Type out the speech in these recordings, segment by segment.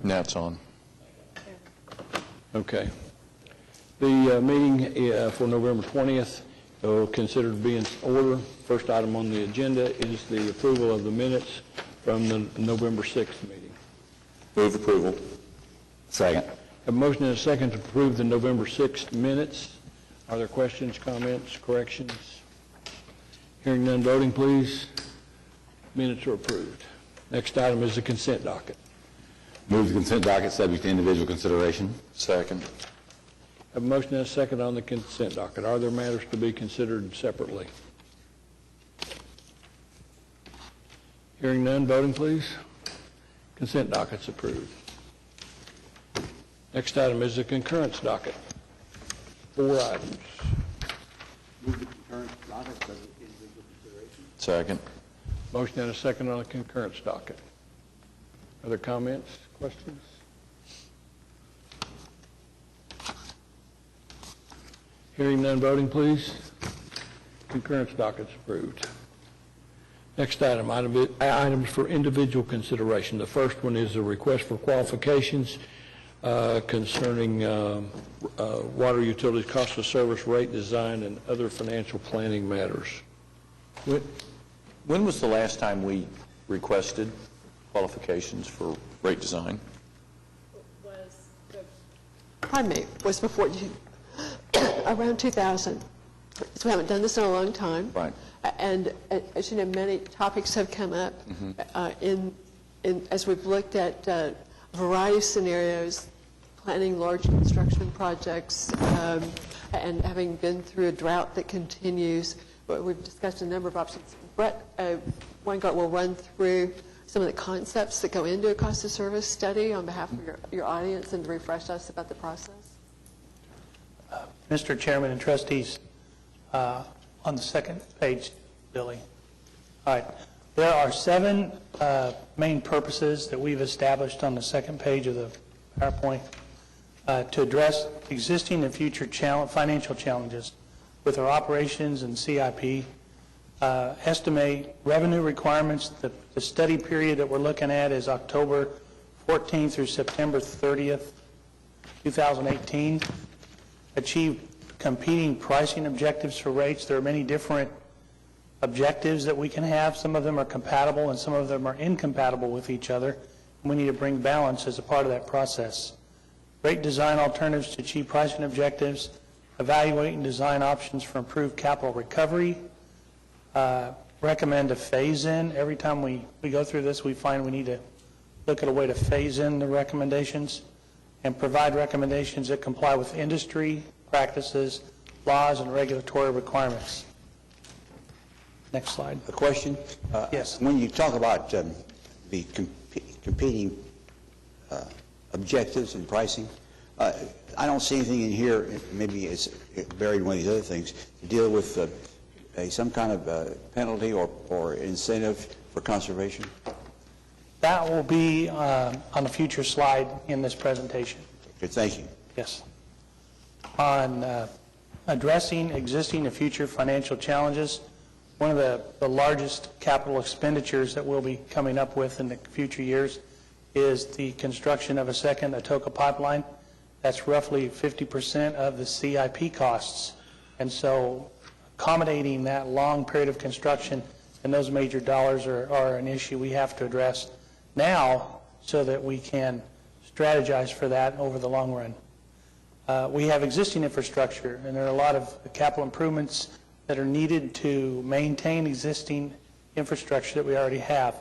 Now it's on. Okay. The meeting for November 20th considered to be in order. First item on the agenda is the approval of the minutes from the November 6th meeting. Move approval. Second. A motion and a second to approve the November 6th minutes. Are there questions, comments, corrections? Hearing none, voting please. Minutes are approved. Next item is the consent docket. Move the consent docket subject to individual consideration. Second. A motion and a second on the consent docket. Are there matters to be considered separately? Hearing none, voting please. Consent docket's approved. Next item is the concurrence docket. 4 items. Move the concurrent docket subject to individual consideration. Second. Motion and a second on the concurrence docket. Other comments, questions? Hearing none, voting please. Concurrence docket's approved. Next item, items for individual consideration. The first one is a request for qualifications concerning water utilities, cost of service, rate design, and other financial planning matters. When was the last time we requested qualifications for rate design? Was before around 2000. So we haven't done this in a long time. Right. And as you know, many topics have come up as we've looked at a variety of scenarios, planning large construction projects, and having been through a drought that continues. We've discussed a number of options. Brett Weingart will run through some of the concepts that go into a cost of service study on behalf of your audience and to refresh us about the process. Mr. Chairman and trustees, on the second page, Billy. All right. There are 7 main purposes that we've established on the second page of the PowerPoint to address existing and future financial challenges with our operations and CIP. Estimate revenue requirements. The study period that we're looking at is October 14th through September 30th, 2018. Achieve competing pricing objectives for rates. There are many different objectives that we can have. Some of them are compatible and some of them are incompatible with each other. We need to bring balance as a part of that process. Rate design alternatives to achieve pricing objectives. Evaluate and design options for improved capital recovery. Recommend a phase-in. Every time we go through this, we find we need to look at a way to phase in the recommendations and provide recommendations that comply with industry practices, laws, and regulatory requirements. Next slide. A question? Yes. When you talk about the competing objectives and pricing, I don't see anything in here, maybe it's buried in one of these other things, to deal with some kind of penalty or incentive for conservation? That will be on a future slide in this presentation. Good, thank you. Yes. On addressing existing and future financial challenges, one of the largest capital expenditures that we'll be coming up with in the future years is the construction of a second Atoka pipeline. That's roughly 50% of the CIP costs. And so accommodating that long period of construction and those major dollars are an issue we have to address now so that we can strategize for that over the long run. We have existing infrastructure, and there are a lot of capital improvements that are needed to maintain existing infrastructure that we already have.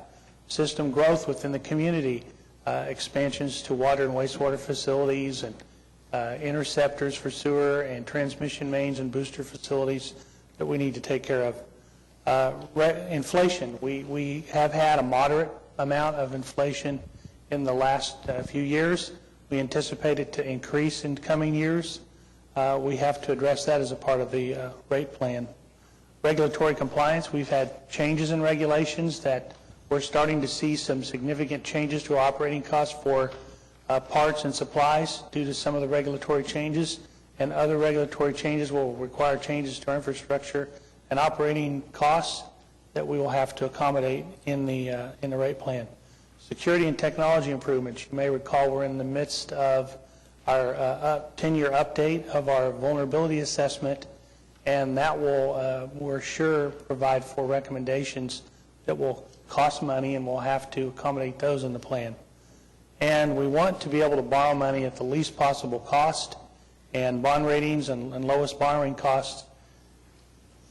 System growth within the community, expansions to water and wastewater facilities and interceptors for sewer and transmission mains and booster facilities that we need to take care of. Inflation, we have had a moderate amount of inflation in the last few years. We anticipate it to increase in coming years. We have to address that as a part of the rate plan. Regulatory compliance, we've had changes in regulations that we're starting to see some significant changes to operating costs for parts and supplies due to some of the regulatory changes, and other regulatory changes will require changes to our infrastructure and operating costs that we will have to accommodate in the rate plan. Security and technology improvements. You may recall we're in the midst of our 10-year update of our vulnerability assessment, and that will, we're sure, provide for recommendations that will cost money, and we'll have to accommodate those in the plan. And we want to be able to borrow money at the least possible cost, and bond ratings and lowest borrowing costs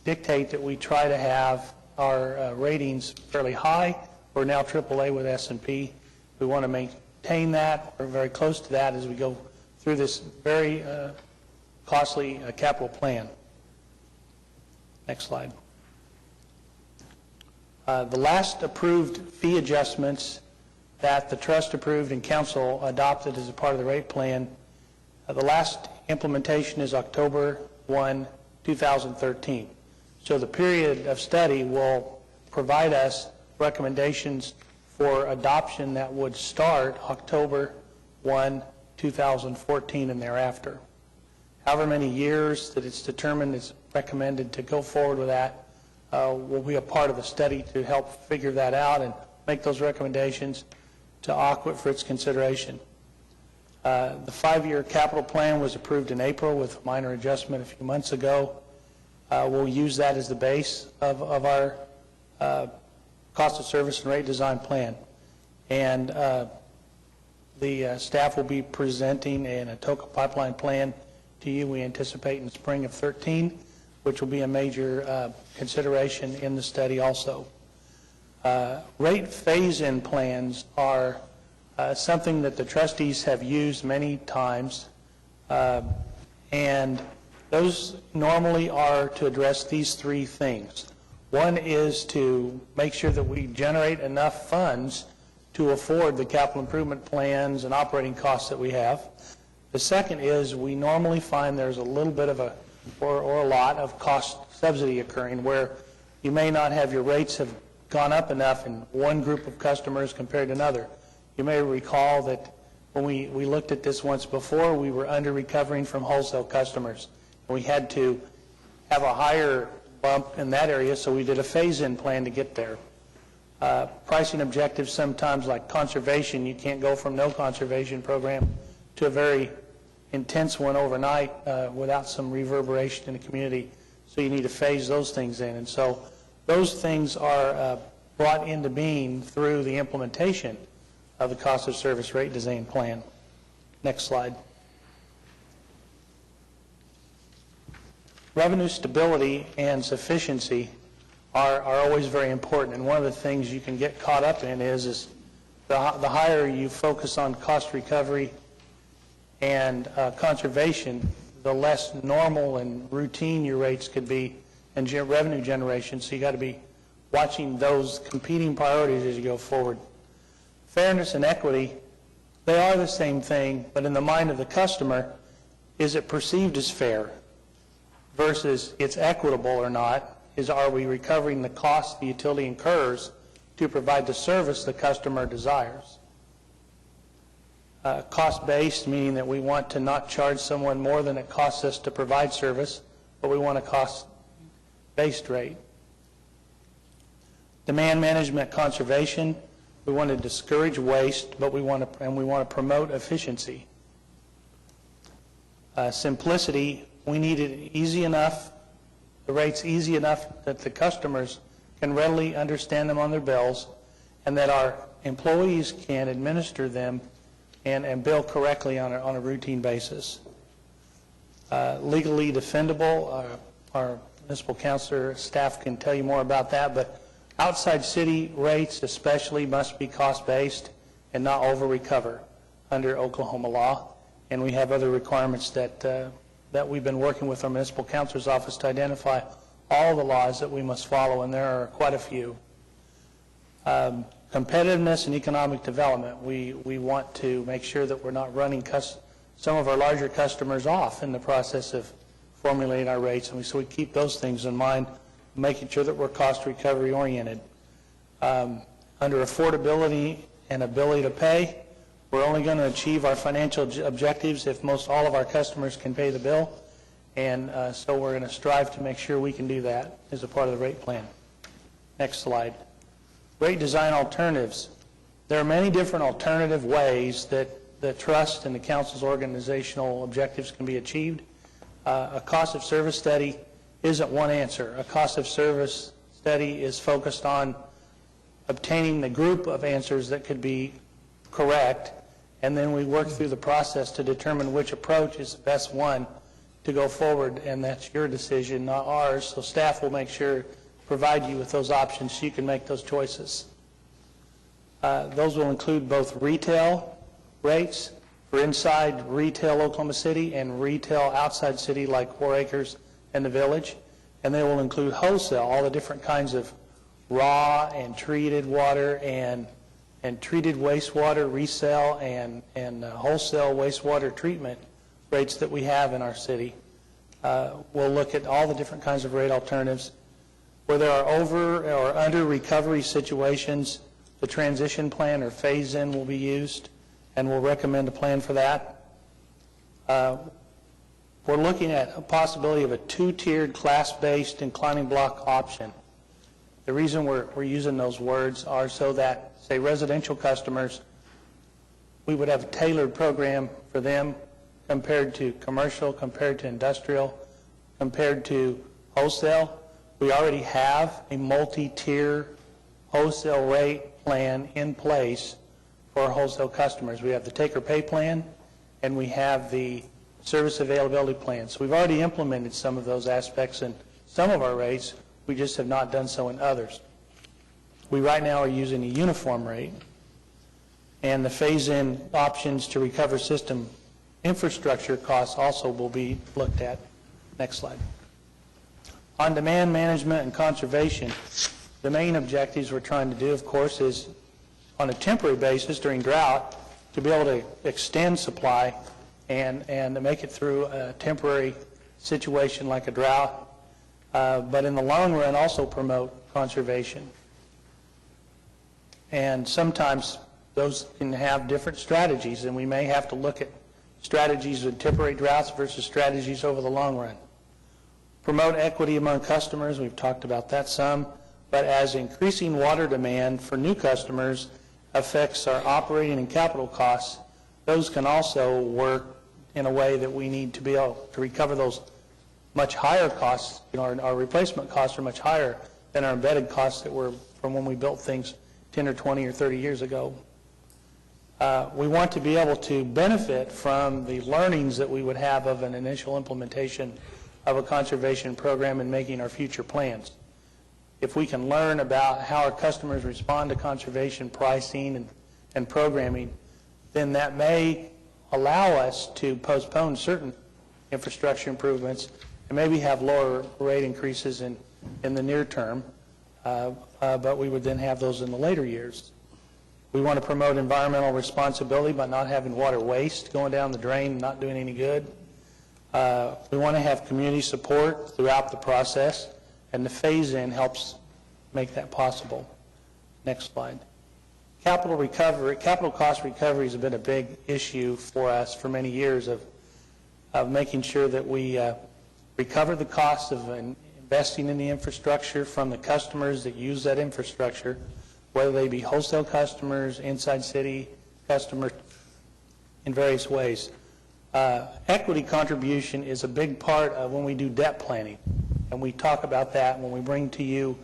dictate that we try to have our ratings fairly high. We're now AAA with S&P. We want to maintain that. We're very close to that as we go through this very costly capital plan. Next slide. The last approved fee adjustments that the trust approved and council adopted as a part of the rate plan, the last implementation is October 1, 2013. So the period of study will provide us recommendations for adoption that would start October 1, 2014 and thereafter. However many years that it's determined it's recommended to go forward with that will be a part of the study to help figure that out and make those recommendations to AQUIT for its consideration. The 5-year capital plan was approved in April with a minor adjustment a few months ago. We'll use that as the base of our cost of service and rate design plan. And the staff will be presenting an Atoka pipeline plan to you, we anticipate, in the spring of 2013, which will be a major consideration in the study also. Rate phase-in plans are something that the trustees have used many times, and those normally are to address these three things. One is to make sure that we generate enough funds to afford the capital improvement plans and operating costs that we have. The second is we normally find there's a little bit of or a lot of cost subsidy occurring where you may not have your rates have gone up enough in one group of customers compared to another. You may recall that when we looked at this once before, we were under recovering from wholesale customers. We had to have a higher bump in that area, so we did a phase-in plan to get there. Pricing objectives sometimes, like conservation, you can't go from no conservation program to a very intense one overnight without some reverberation in the community, so you need to phase those things in. And so those things are brought into being through the implementation of the cost of service rate design plan. Next slide. Revenue stability and sufficiency are always very important, and one of the things you can get caught up in is the higher you focus on cost recovery and conservation, the less normal and routine your rates could be and revenue generation, so you got to be watching those competing priorities as you go forward. Fairness and equity, they are the same thing, but in the mind of the customer, is it perceived as fair versus it's equitable or not? Are we recovering the cost the utility incurs to provide the service the customer desires? Cost-based, meaning that we want to not charge someone more than it costs us to provide service, but we want a cost-based rate. Demand management conservation, we want to discourage waste, but we want to promote efficiency. Simplicity, we need it easy enough, the rates easy enough that the customers can readily understand them on their bills, and that our employees can administer them and bill correctly on a routine basis. Legally defendable, our municipal counselor staff can tell you more about that, but outside city rates especially must be cost-based and not over-recover under Oklahoma law, and we have other requirements that we've been working with our municipal counselor's office to identify all the laws that we must follow, and there are quite a few. Competitiveness and economic development. We want to make sure that we're not running some of our larger customers off in the process of formulating our rates, and so we keep those things in mind, making sure that we're cost recovery oriented. Under affordability and ability to pay, we're only going to achieve our financial objectives if most all of our customers can pay the bill, and so we're going to strive to make sure we can do that as a part of the rate plan. Next slide. Rate design alternatives. There are many different alternative ways that the trust and the council's organizational objectives can be achieved. A cost of service study isn't one answer. A cost of service study is focused on obtaining the group of answers that could be correct, and then we work through the process to determine which approach is the best one to go forward, and that's your decision, not ours. So staff will make sure to provide you with those options so you can make those choices. Those will include both retail rates for inside retail Oklahoma City and retail outside city like 4 Acres and the Village, and they will include wholesale, all the different kinds of raw and treated water and treated wastewater resale and wholesale wastewater treatment rates that we have in our city. We'll look at all the different kinds of rate alternatives. Where there are over or under recovery situations, the transition plan or phase-in will be used, and we'll recommend a plan for that. We're looking at a possibility of a 2-tiered class-based inclining block option. The reason we're using those words are so that, say, residential customers, we would have a tailored program for them compared to commercial, compared to industrial, compared to wholesale. We already have a multi-tier wholesale rate plan in place for our wholesale customers. We have the take-or-pay plan, and we have the service availability plan. So we've already implemented some of those aspects in some of our rates. We just have not done so in others. We right now are using a uniform rate, and the phase-in options to recover system infrastructure costs also will be looked at. Next slide. On demand management and conservation, the main objectives we're trying to do, of course, is on a temporary basis during drought to be able to extend supply and to make it through a temporary situation like a drought, but in the long run also promote conservation. And sometimes those can have different strategies, and we may have to look at strategies with temporary droughts versus strategies over the long run. Promote equity among customers, we've talked about that some, but as increasing water demand for new customers affects our operating and capital costs, those can also work in a way that we need to be able to recover those much higher costs. You know, our replacement costs are much higher than our embedded costs that were from when we built things 10 or 20 or 30 years ago. We want to be able to benefit from the learnings that we would have of an initial implementation of a conservation program in making our future plans. If we can learn about how our customers respond to conservation pricing and programming, then that may allow us to postpone certain infrastructure improvements and maybe have lower rate increases in the near term, but we would then have those in the later years. We want to promote environmental responsibility by not having water waste going down the drain and not doing any good. We want to have community support throughout the process, and the phase-in helps make that possible. Next slide. Capital cost recovery has been a big issue for us for many years of making sure that we recover the cost of investing in the infrastructure from the customers that use that infrastructure, whether they be wholesale customers, inside city customers, in various ways. Equity contribution is a big part of when we do debt planning, and we talk about that when we bring to you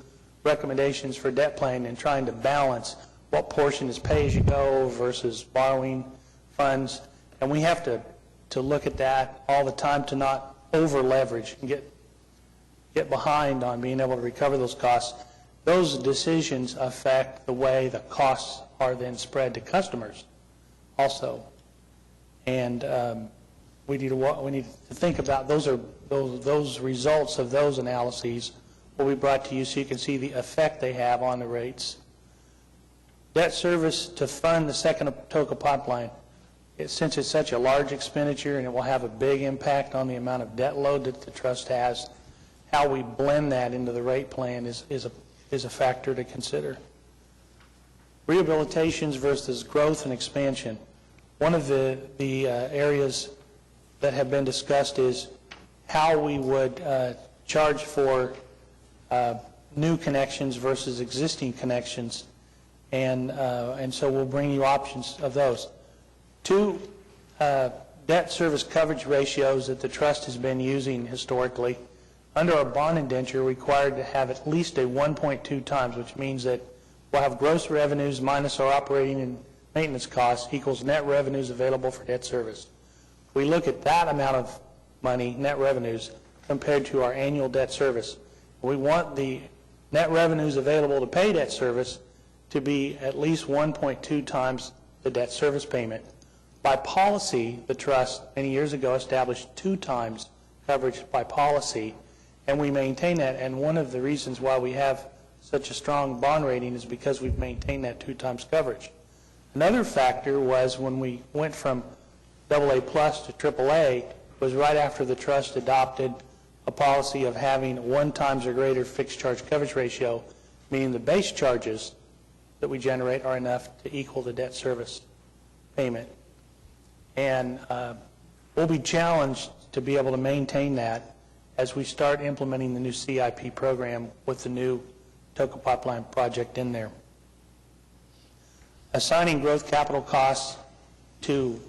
recommendations for debt planning and trying to balance what portion is pay-as-you-go versus borrowing funds, and we have to look at that all the time to not over-leverage and get behind on being able to recover those costs. Those decisions affect the way the costs are then spread to customers also. And we need to think about those results of those analyses will be brought to you so you can see the effect they have on the rates. Debt service to fund the second Atoka pipeline. Since it's such a large expenditure and it will have a big impact on the amount of debt load that the trust has, how we blend that into the rate plan is a factor to consider. Rehabilitations versus growth and expansion. One of the areas that have been discussed is how we would charge for new connections versus existing connections. and so we'll bring you options of those. Two debt service coverage ratios that the trust has been using historically. Under our bond indenture, required to have at least a 1.2 times, which means that we'll have gross revenues minus our operating and maintenance costs equals net revenues available for debt service. We look at that amount of money, net revenues, compared to our annual debt service. We want the net revenues available to pay debt service to be at least 1.2 times the debt service payment. By policy, the trust many years ago established 2 times coverage by policy, and we maintain that. And one of the reasons why we have such a strong bond rating is because we've maintained that 2 times coverage. Another factor was when we went from AA plus to AAA was right after the trust adopted a policy of having 1 times or greater fixed charge coverage ratio, meaning the base charges that we generate are enough to equal the debt service payment. And we'll be challenged to be able to maintain that as we start implementing the new CIP program with the new Toka Pipeline project in there. Assigning growth capital costs to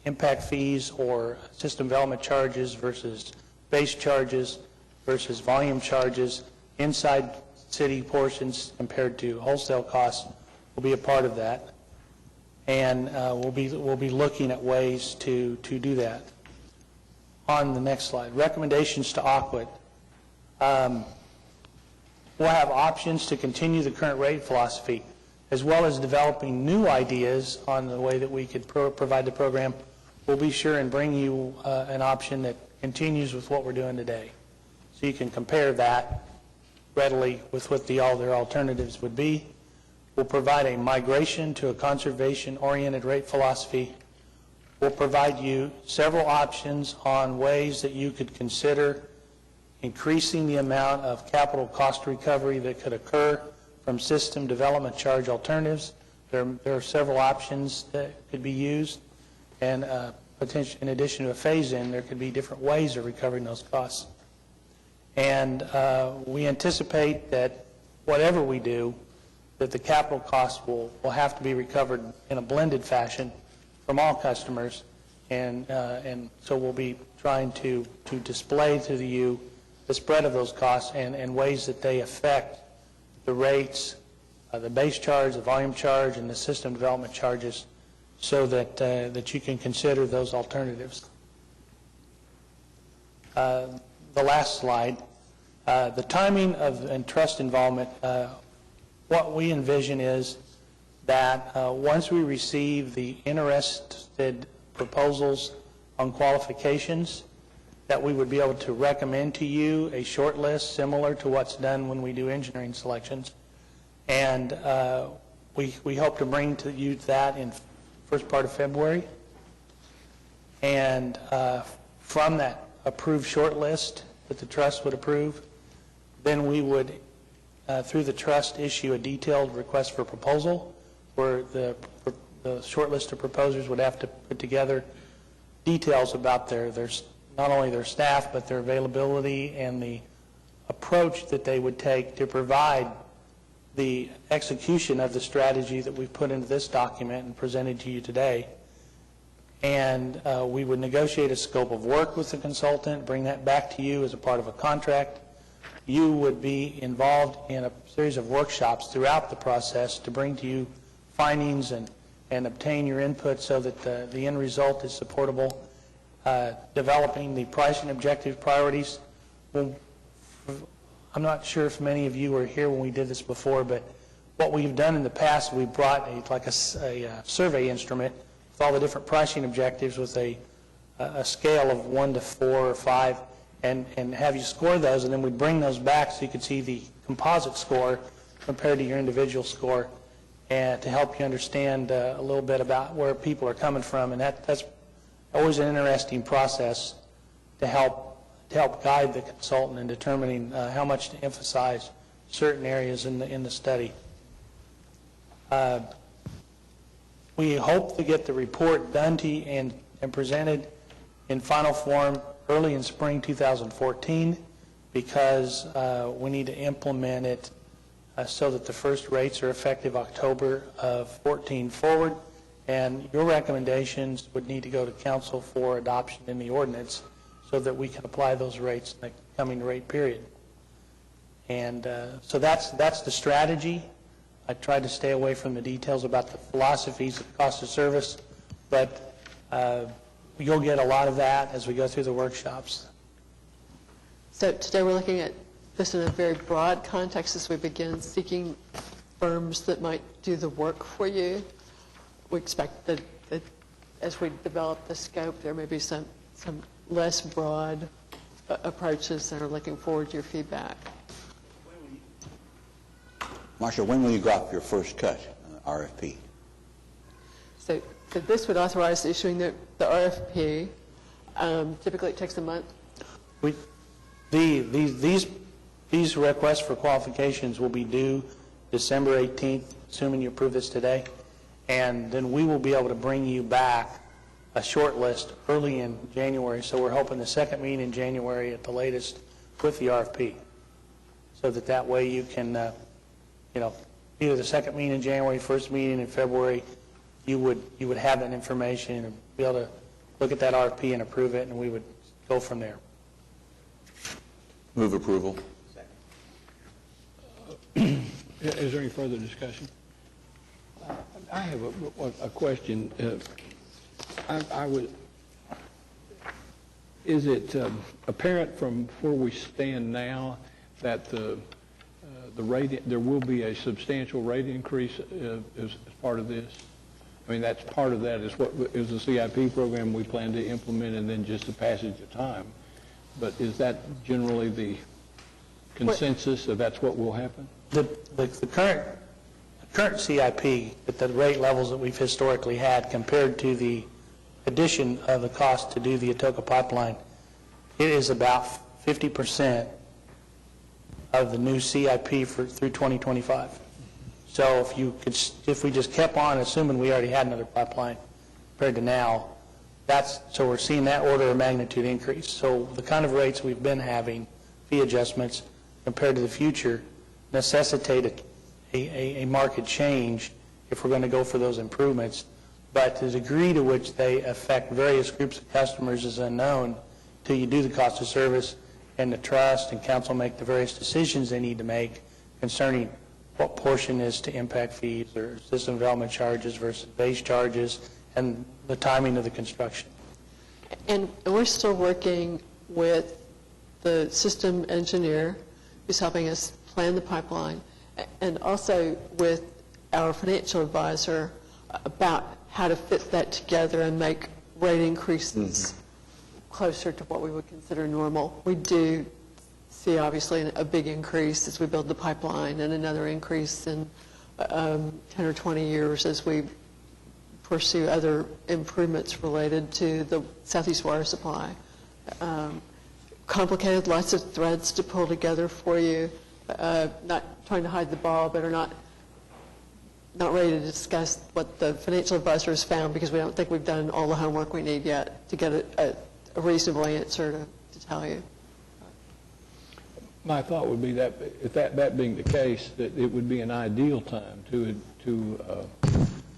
impact fees or system development charges versus base charges versus volume charges inside city portions compared to wholesale costs will be a part of that. And we'll be looking at ways to do that. On the next slide, recommendations to AQUIT. We'll have options to continue the current rate philosophy, as well as developing new ideas on the way that we could provide the program. We'll be sure and bring you an option that continues with what we're doing today. So you can compare that readily with what all their alternatives would be. We'll provide a migration to a conservation-oriented rate philosophy. We'll provide you several options on ways that you could consider increasing the amount of capital cost recovery that could occur from system development charge alternatives. There are several options that could be used, and potentially, in addition to a phase-in, there could be different ways of recovering those costs. And we anticipate that whatever we do, that the capital costs will have to be recovered in a blended fashion from all customers, and so we'll be trying to display to you the spread of those costs and ways that they affect the rates, the base charge, the volume charge, and the system development charges, so that you can consider those alternatives. The last slide, the timing of and trust involvement. What we envision is that once we receive the interested proposals on qualifications, that we would be able to recommend to you a short list similar to what's done when we do engineering selections. And we hope to bring to you that in first part of February. And from that approved short list that the trust would approve, then we would, through the trust, issue a detailed request for proposal where the short list of proposers would have to put together details about their not only their staff, but their availability and the approach that they would take to provide the execution of the strategy that we've put into this document and presented to you today. And we would negotiate a scope of work with the consultant, bring that back to you as a part of a contract. You would be involved in a series of workshops throughout the process to bring to you findings and obtain your input so that the end result is supportable. Developing the pricing objective priorities. Well, I'm not sure if many of you were here when we did this before, but what we've done in the past, we brought a survey instrument with all the different pricing objectives with a scale of 1 to 4 or 5, and have you score those, and then we bring those back so you can see the composite score compared to your individual score, and to help you understand a little bit about where people are coming from. And that's always an interesting process to help guide the consultant in determining how much to emphasize certain areas in the study. We hope to get the report done to you and presented in final form early in spring 2014, because we need to implement it so that the first rates are effective October of 14 forward, and your recommendations would need to go to council for adoption in the ordinance so that we can apply those rates in the coming rate period. And so that's the strategy. I tried to stay away from the details about the philosophies of cost of service, but you'll get a lot of that as we go through the workshops. So today we're looking at this in a very broad context as we begin seeking firms that might do the work for you. We expect that as we develop the scope, there may be some less broad approaches that are looking forward to your feedback. Marshall, when will you drop your first cut RFP? So this would authorize issuing the RFP. Typically it takes a month. These requests for qualifications will be due December 18th, assuming you approve this today, and then we will be able to bring you back a short list early in January. So we're hoping the second meeting in January at the latest with the RFP, so that way you can, either the second meeting in January, first meeting in February, you would have that information and be able to look at that RFP and approve it, and we would go from there. Move approval. Is there any further discussion? I have a question. Is it apparent from where we stand now that the rate, there will be a substantial rate increase as part of this? I mean, that's part of that is what is the CIP program we plan to implement, and then just the passage of time. But is that generally the consensus that that's what will happen? The current CIP at the rate levels that we've historically had compared to the addition of the cost to do the Atoka pipeline, it is about 50% of the new CIP through 2025. So if we just kept on assuming we already had another pipeline compared to now, so we're seeing that order of magnitude increase. So the kind of rates we've been having, fee adjustments compared to the future, necessitate a market change if we're going to go for those improvements. But the degree to which they affect various groups of customers is unknown until you do the cost of service and the trust and council make the various decisions they need to make concerning what portion is to impact fees or system development charges versus base charges and the timing of the construction. And we're still working with the system engineer who's helping us plan the pipeline, and also with our financial advisor about how to fit that together and make rate increases closer to what we would consider normal. We do see, obviously, a big increase as we build the pipeline and another increase in 10 or 20 years as we pursue other improvements related to the Southeast water supply. Complicated, lots of threads to pull together for you. Not trying to hide the ball, but are not ready to discuss what the financial advisor has found because we don't think we've done all the homework we need yet to get a reasonable answer to tell you. My thought would be that, if that being the case, that it would be an ideal time to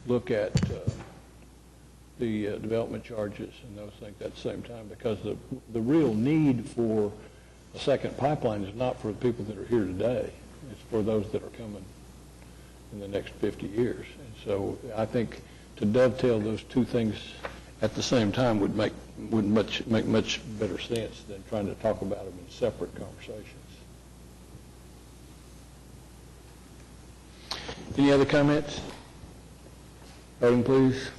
look at the development charges and those things at the same time, because the real need for a second pipeline is not for the people that are here today. It's for those that are coming in the next 50 years. And so I think to dovetail those two things at the same time would make much better sense than trying to talk about them in separate conversations. Any other comments? Voting, please.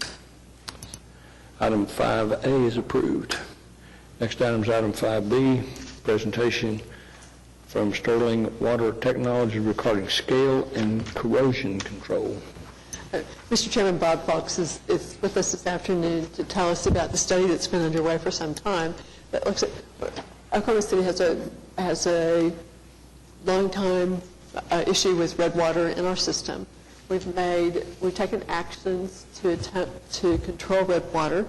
Item 5A is approved. Next item is item 5B, presentation from Sterling Water Technology regarding scale and corrosion control. Mr. Chairman, Bob Fox is with us this afternoon to tell us about the study that's been underway for some time that looks at Oklahoma City has a long time issue with red water in our system. We've taken actions to attempt to control red water.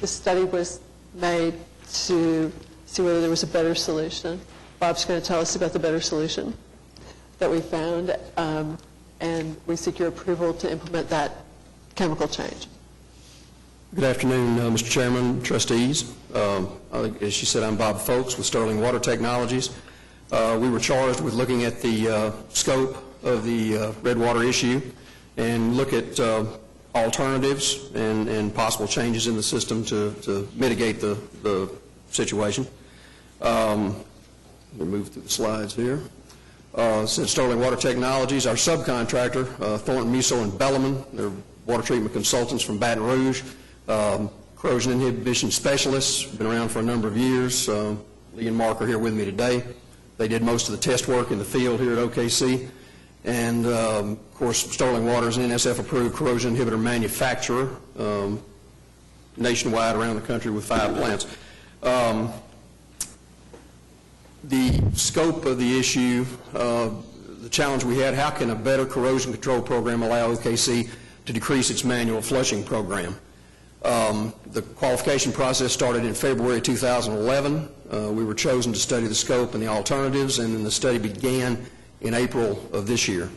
The study was made to see whether there was a better solution. Bob's going to tell us about the better solution. that we found, and we seek your approval to implement that chemical change. Good afternoon, Mr. Chairman, trustees. As she said, I'm Bob Folks with Sterling Water Technologies. We were charged with looking at the scope of the red water issue and look at alternatives and possible changes in the system to mitigate the situation. We'll move through the slides here. Since Sterling Water Technologies, our subcontractor, Thornton, Musso, and Bellarmine, they're water treatment consultants from Baton Rouge, corrosion inhibition specialists, been around for a number of years. Lee and Mark are here with me today. They did most of the test work in the field here at OKC. And, of course, Sterling Water is an NSF-approved corrosion inhibitor manufacturer nationwide around the country with 5 plants. The scope of the issue, the challenge we had, how can a better corrosion control program allow OKC to decrease its manual flushing program? The qualification process started in February 2011. We were chosen to study the scope and the alternatives, and then the study began in April of this year.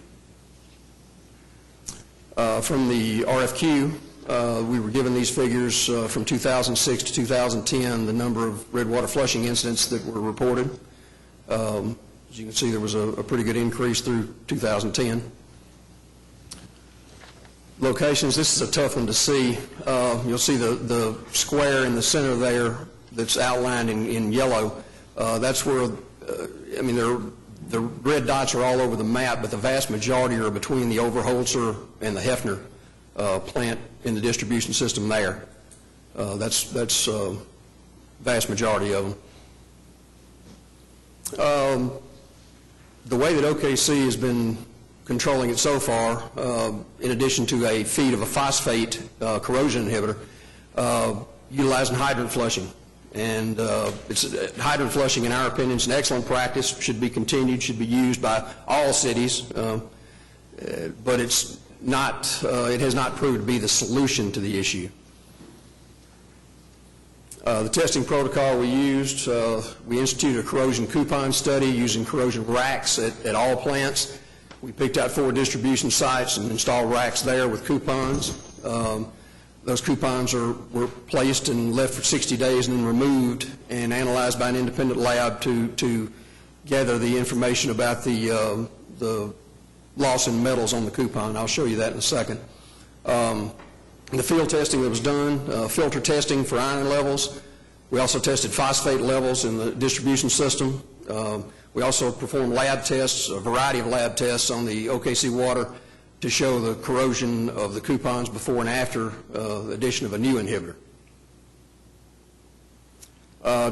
From the RFQ, we were given these figures from 2006 to 2010, the number of red water flushing incidents that were reported. As you can see, there was a pretty good increase through 2010. Locations, this is a tough one to see. You'll see the square in the center there that's outlined in yellow. That's where, the red dots are all over the map, but the vast majority are between the Overholser and the Hefner plant in the distribution system there. That's vast majority of them. The way that OKC has been controlling it so far, in addition to a feed of a phosphate corrosion inhibitor, utilizing hydrant flushing. And hydrant flushing, in our opinion, is an excellent practice, should be continued, should be used by all cities, but it's not, it has not proved to be the solution to the issue. The testing protocol we used, we instituted a corrosion coupon study using corrosion racks at all plants. We picked out 4 distribution sites and installed racks there with coupons. Those coupons were placed and left for 60 days and then removed and analyzed by an independent lab to gather the information about the loss in metals on the coupon. I'll show you that in a second. The field testing that was done, filter testing for iron levels. We also tested phosphate levels in the distribution system. We also performed lab tests, a variety of lab tests on the OKC water to show the corrosion of the coupons before and after the addition of a new inhibitor.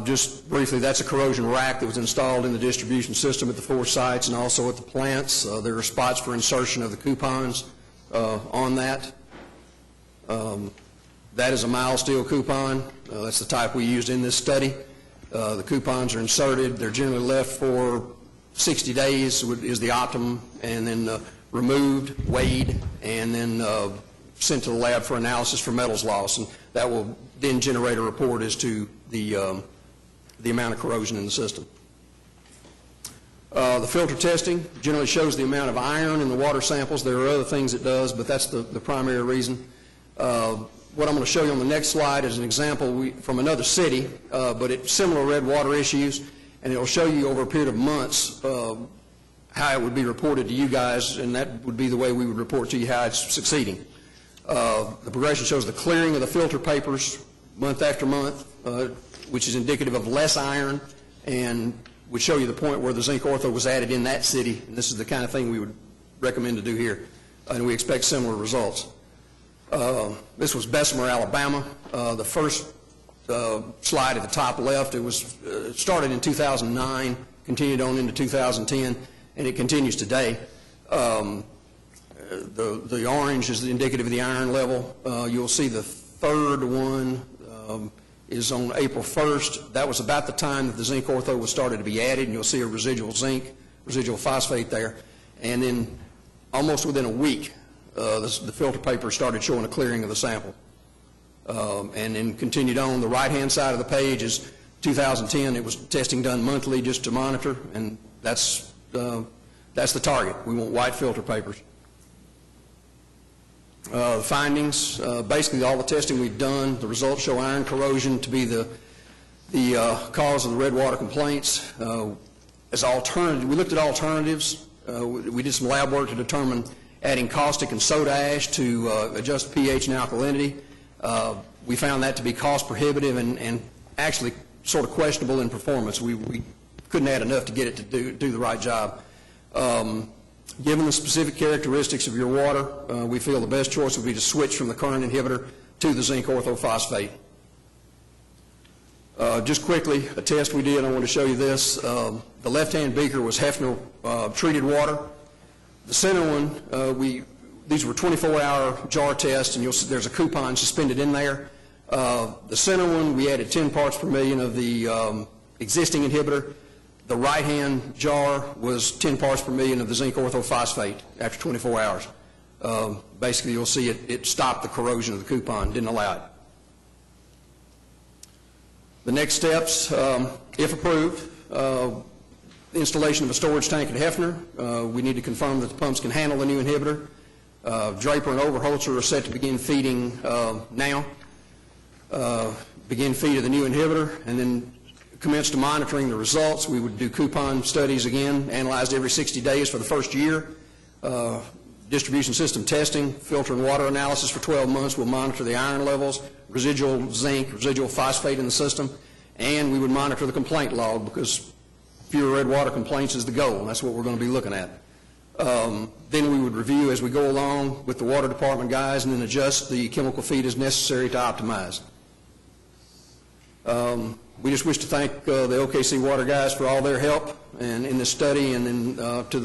Just briefly, that's a corrosion rack that was installed in the distribution system at the 4 sites and also at the plants. There are spots for insertion of the coupons on that. That is a mild steel coupon. That's the type we used in this study. The coupons are inserted. They're generally left for 60 days is the optimum, and then removed, weighed, and then sent to the lab for analysis for metals loss. And that will then generate a report as to the amount of corrosion in the system. The filter testing generally shows the amount of iron in the water samples. There are other things it does, but that's the primary reason. What I'm going to show you on the next slide is an example from another city, but it's similar red water issues, and it will show you over a period of months how it would be reported to you guys, and that would be the way we would report to you how it's succeeding. The progression shows the clearing of the filter papers month after month, which is indicative of less iron, and would show you the point where the zinc ortho was added in that city, and this is the kind of thing we would recommend to do here, and we expect similar results. This was Bessemer, Alabama. The first slide at the top left, it started in 2009, continued on into 2010, and it continues today. The orange is indicative of the iron level. You'll see the third one is on April 1st. That was about the time that the zinc ortho was started to be added, and you'll see a residual zinc, residual phosphate there. And then almost within a week, the filter paper started showing a clearing of the sample. And then continued on. The right-hand side of the page is 2010. It was testing done monthly just to monitor, and that's That's the target. We want white filter papers. The findings, basically all the testing we've done, the results show iron corrosion to be the cause of the red water complaints. As alternative, we looked at alternatives. We did some lab work to determine adding caustic and soda ash to adjust pH and alkalinity. We found that to be cost prohibitive and actually sort of questionable in performance. We couldn't add enough to get it to do the right job. Given the specific characteristics of your water, we feel the best choice would be to switch from the current inhibitor to the zinc orthophosphate. Just quickly, a test we did, I want to show you this. The left-hand beaker was Hefner treated water. The center one, these were 24-hour jar tests, and you'll see there's a coupon suspended in there. The center one, we added 10 parts per million of the existing inhibitor. The right-hand jar was 10 parts per million of the zinc orthophosphate after 24 hours. Basically, you'll see it stopped the corrosion of the coupon, didn't allow it. The next steps, if approved, installation of a storage tank at Hefner. We need to confirm that the pumps can handle the new inhibitor. Draper and Overholzer are set to begin feeding now. Begin feed of the new inhibitor, and then commence to monitoring the results. We would do coupon studies again, analyzed every 60 days for the first year. Distribution system testing, filter and water analysis for 12 months. We'll monitor the iron levels, residual zinc, residual phosphate in the system, and we would monitor the complaint log because fewer red water complaints is the goal, and that's what we're going to be looking at. Then we would review as we go along with the water department guys and then adjust the chemical feed as necessary to optimize. We just wish to thank the OKC Water guys for all their help and in this study, and then to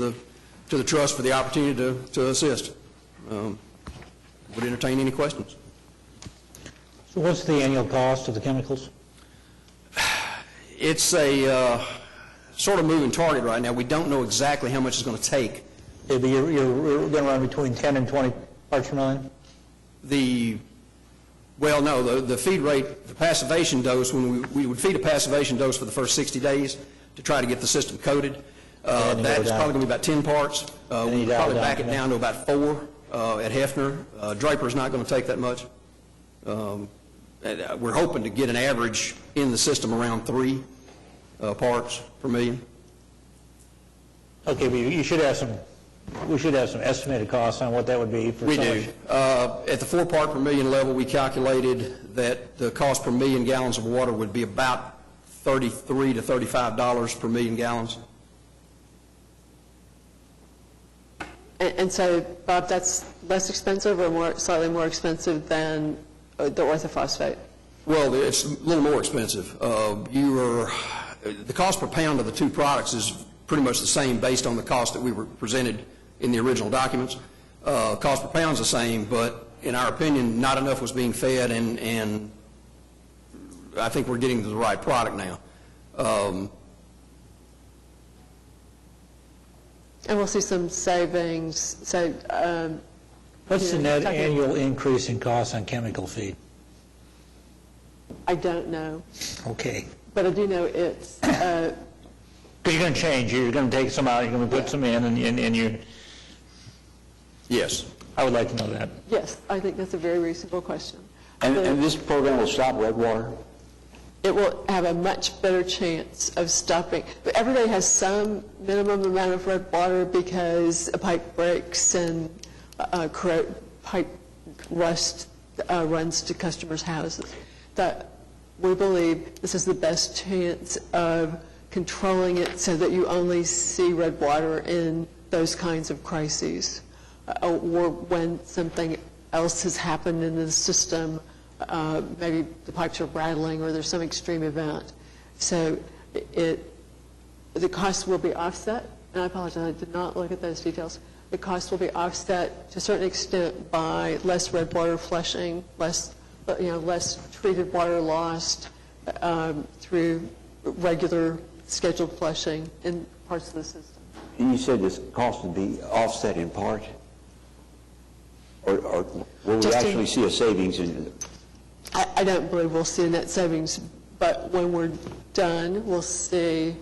the trust for the opportunity to assist. Would entertain any questions. So what's the annual cost of the chemicals? It's a sort of moving target right now. We don't know exactly how much it's going to take. You're going to run between 10 and 20 parts per million? Well, no, the feed rate, the passivation dose, when we would feed a passivation dose for the first 60 days to try to get the system coated. That is probably going to be about 10 parts. We'll probably back it down to about 4 at Hefner. Draper is not going to take that much. We're hoping to get an average in the system around 3 parts per million. Okay, but you should have some, we should have some estimated costs on what that would be for We so do. much. At the 4 part per million level, we calculated that the cost per million gallons of water would be about $33 to $35 per million gallons. And so, Bob, that's less expensive or slightly more expensive than the orthophosphate? Well, it's a little more expensive. The cost per pound of the 2 products is pretty much the same based on the cost that we were presented in the original documents. Cost per pound is the same, but in our opinion, not enough was being fed, and I think we're getting to the right product now. And we'll see some savings. So, What's the net annual increase in costs on chemical feed? I don't know, Okay. but I do know it's. Because you're going to change, you're going to take some out, you're going to put some in, and you, Yes. I would like to know that. Yes, I think that's a very reasonable question. And this program will stop red water? It will have a much better chance of stopping. But everybody has some minimum amount of red water because a pipe breaks and pipe rust runs to customers' houses. That we believe this is the best chance of controlling it so that you only see red water in those kinds of crises, or when something else has happened in the system. Maybe the pipes are rattling or there's some extreme event. So the cost will be offset, and I apologize, I did not look at those details. The cost will be offset to a certain extent by less red water flushing, less treated water lost through regular scheduled flushing in parts of the system. And you said this cost would be offset in part? Or will we Just actually see a savings in? I don't believe we'll see a net savings, but when we're done, we'll see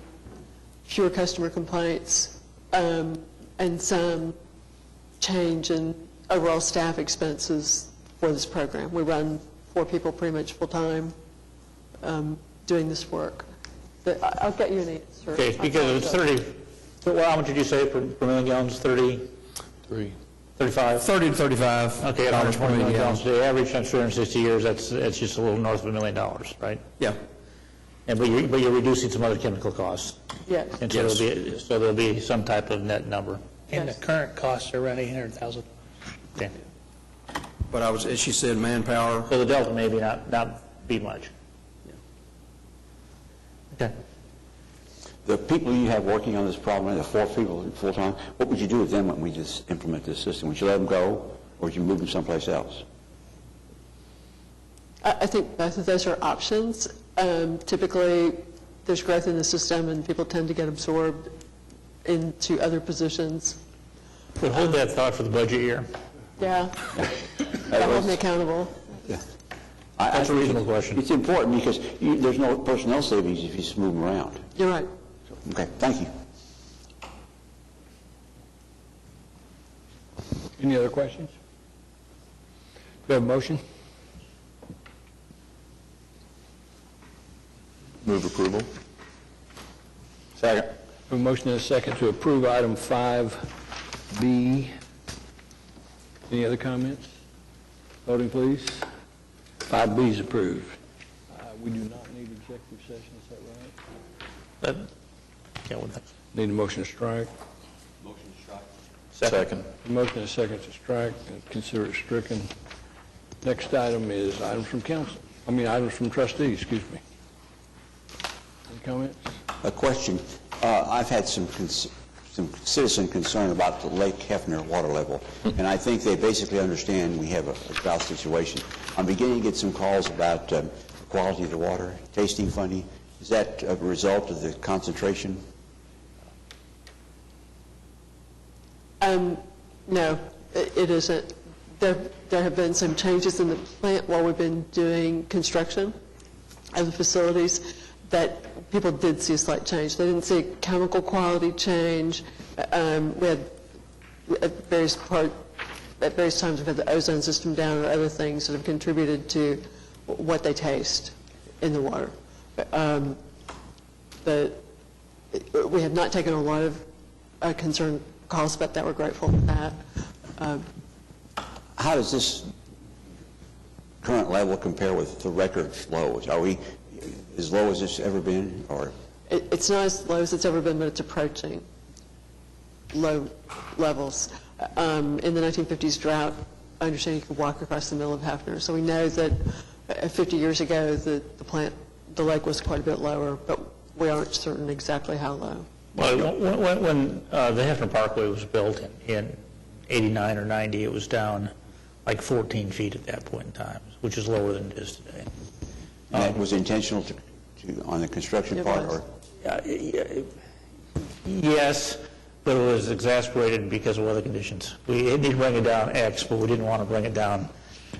fewer customer complaints, and some change in overall staff expenses for this program. We run 4 people pretty much full-time doing this work. But I'll get you an answer. Okay, because it's 30, well, how much did you say per million gallons? 30? 35? 30 to 35. Okay, at dollars per 120 million gallon. gallons a day, average times 360 years, that's just a little north of $1 million, right? Yeah. And but you're reducing some other chemical costs, Yes. and so there'll be some type of net number. And the Yes. current costs are around $800,000. Okay. But as she said, manpower, So the delta maybe not be much. Okay. The people you have working on this problem, the 4 people full-time, what would you do with them when we just implement this system? Would you let them go, or would you move them someplace else? I think both of those are options. Typically, there's growth in the system, and people tend to get absorbed into other positions. But hold that thought for the budget year. Yeah. That hold me accountable. Yeah. That's a reasonable question. It's important because there's no personnel savings if you just move them around. You're right. Okay, thank you. Any other questions? Do we have a motion? Move approval. Second. A motion and a second to approve item 5B. Any other comments? Voting, please. 5B is approved. We do not need executive session, is that right? But, yeah, well, Need a motion to strike. Second. A motion and a second to strike, and consider it stricken. Next item is items from council. Items from trustees, excuse me. Any comments? A question. I've had some citizen concern about the Lake Hefner water level, and I think they basically understand we have a drought situation. I'm beginning to get some calls about the quality of the water, tasting funny. Is that a result of the concentration? No, it isn't. There have been some changes in the plant while we've been doing construction of the facilities that people did see a slight change. They didn't see a chemical quality change. We had at various times we've had the ozone system down or other things that have contributed to what they taste in the water. We have not taken a lot of concern calls about that. We're grateful for that. How does this current level compare with the record lows? Are we as low as it's ever been, or? It's not as low as it's ever been, but it's approaching low levels. In the 1950s drought, I understand you could walk across the middle of Hefner. So we know that 50 years ago, the lake was quite a bit lower, but we aren't certain exactly how low. well, when the Hefner Parkway was built in 89 or 90, it was down like 14 feet at that point in time, which is lower than it is today. And that was intentional on the construction It part, was. or? Yes, but it was exacerbated because of weather conditions. We needed to bring it down X, but we didn't want to bring it down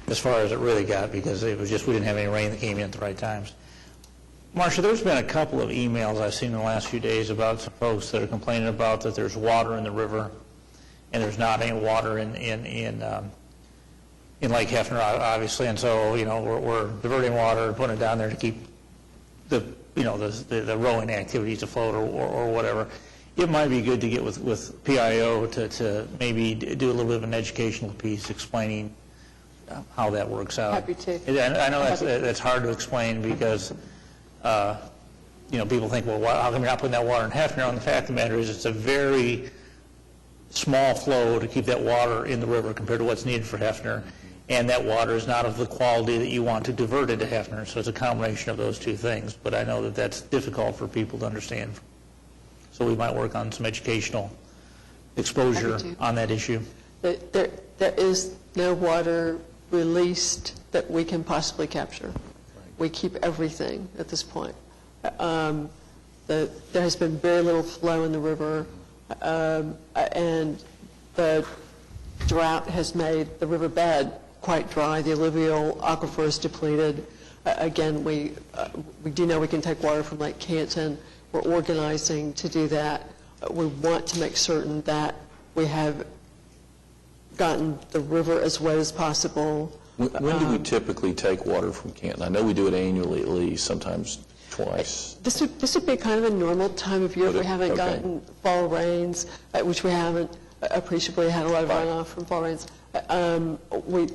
as far as it really got because it was just we didn't have any rain that came in at the right times. Marcia, there's been a couple of emails I've seen in the last few days about some folks that are complaining about that there's water in the river and there's not any water in Lake Hefner, obviously, and so we're diverting water and putting it down there to keep the rowing activities afloat or whatever. It might be good to get with PIO to maybe do a little bit of an educational piece explaining how that works out. Happy to. And I know that's hard to explain because people think, well, how come you're not putting that water in Hefner? And the fact of the matter is it's a very small flow to keep that water in the river compared to what's needed for Hefner. And that water is not of the quality that you want to divert into Hefner. So it's a combination of those two things. But I know that that's difficult for people to understand. So we might work on some educational exposure Happy to. on that issue. There is no water released that we can possibly capture. We keep everything at this point. There has been very little flow in the river, and the drought has made the riverbed quite dry. The alluvial aquifer is depleted. Again, we do know we can take water from Lake Canton. We're organizing to do that. We want to make certain that We have gotten the river as wet as possible. When do we typically take water from Canton? I know we do it annually at least, sometimes twice. This would be kind of a normal time of year if we haven't Okay. gotten fall rains, which we haven't appreciably had a lot of runoff from fall rains. And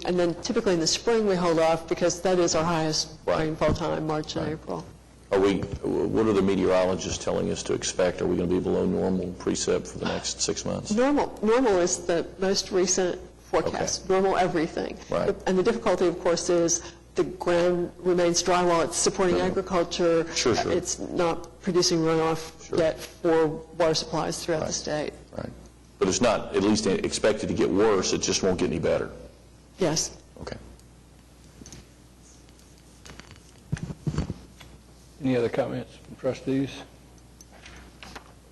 then typically in the spring, we hold off because that is our highest Right. rainfall time, March and April. What are the meteorologists telling us to expect? Are we going to be below normal precip for the next 6 months? Normal is the most recent forecast, normal everything. Right. And the difficulty, of course, is the ground remains dry while it's supporting agriculture. Sure. It's not producing runoff yet for water supplies throughout the state. Right. But it's not at least expected to get worse, it just won't get any better. Yes. Okay. Any other comments from trustees?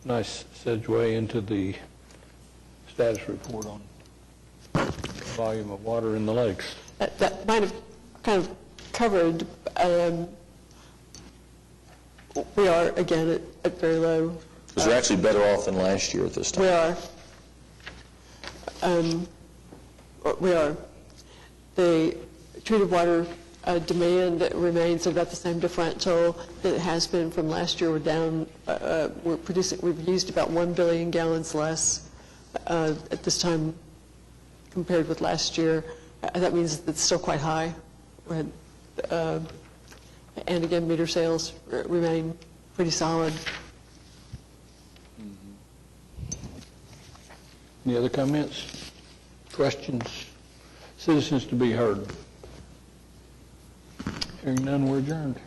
Nice segue into the status report on volume of water in the lakes. That might have kind of covered, we are, again, at very low. Because we're actually better off than last year at this time. We are. We are. The treated water demand remains about the same differential that it has been from last year. We're down, we've used about 1 billion gallons less at this time compared with last year. That means it's still quite high. And again, meter sales remain pretty solid. Any other comments, questions, citizens to be heard? Hearing none, we're adjourned.